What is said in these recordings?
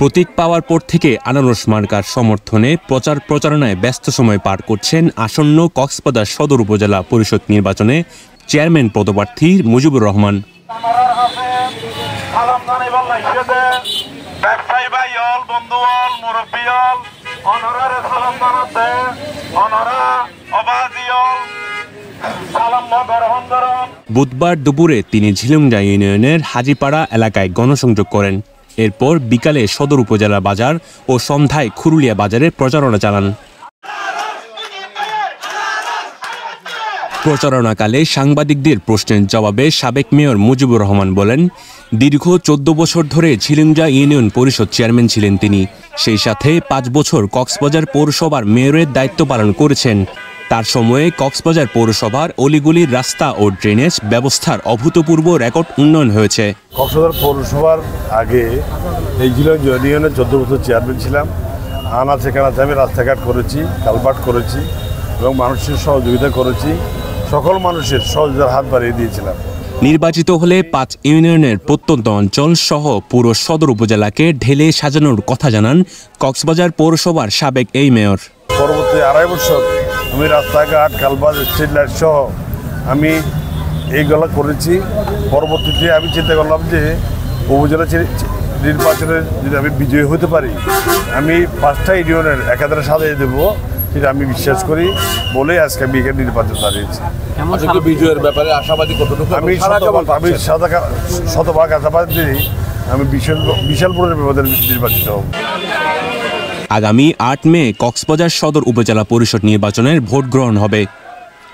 প্রতীক পাওয়ার পর থেকে আনারস মার্কার সমর্থনে প্রচারণায় ব্যস্ত সময় পার করছেন আসন্ন কক্সবাজার সদর উপজেলা পরিষদ নির্বাচনে চেয়ারম্যান পদপ্রার্থী মুজিবুর রহমান। বুধবার দুপুরে তিনি ঝিলুমজা ইউনিয়নের হাজিপাড়া এলাকায় গণসংযোগ করেন। এরপর বিকালে সদর উপজেলা বাজার ও সন্ধ্যায় খুরুলিয়া বাজারে প্রচারণা চালান। প্রচারণাকালে সাংবাদিকদের প্রশ্নের জবাবে সাবেক মেয়র মুজিবুর রহমান বলেন, দীর্ঘ 14 বছর ধরে ঝিলুমজা ইউনিয়ন পরিষদ চেয়ারম্যান ছিলেন তিনি। সেই সাথে 5 বছর কক্সবাজার পৌরসভার মেয়রের দায়িত্ব পালন করেছেন। তার সময়ে কক্সবাজার পৌরসভার অলিগলির রাস্তা ও ড্রেনেজ ব্যবস্থার অভূতপূর্ব রেকর্ড উন্নয়ন হয়েছে। কক্সবাজার পৌরসভার আগে এই ঝিলুমজা ইউনিয়নের 14 বছর চেয়ারম্যান ছিলাম। আনাচে কানাচে আমি রাস্তাঘাট করেছি, কালভার্ট করেছি এবং মানুষের সহযোগিতা করেছি। সকল মানুষের সহযোগিতার হাত বাড়িয়ে দিয়েছিলাম। নির্বাচিত হলে 5 ইউনিয়নের প্রত্যন্ত অঞ্চল সহ পুরো সদর উপজেলাকে ঢেলে সাজানোর কথা জানান কক্সবাজার পৌরসভার সাবেক এই মেয়র। পরবর্তী 2.5 বছর আমি রাস্তাঘাট, কালভার্ট, স্ট্রিট লাইট সহ আমি এইগুলো করেছি। পরবর্তীতে আমি চিন্তা করলাম যে উপজেলা নির্বাচনে যদি আমি বিজয়ী হতে পারি, আমি 5টা ইউনিয়নের একাধারে সাজিয়ে দেবো, সেটা আমি বিশ্বাস করি বলে আজকে আমি এখানে নির্বাচন দাঁড়িয়েছি। বিজয়ের ব্যাপারে আশাবাদী কতটুকু? আমি শতভাগ আশাবাদী। আমি বিশাল ব্যবধানে নির্বাচিত হব। আগামী 8 মে কক্সবাজার সদর উপজেলা পরিষদ নির্বাচনের ভোট গ্রহণ হবে।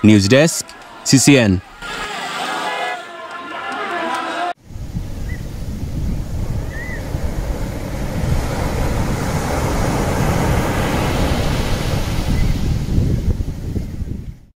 News desk, CCN।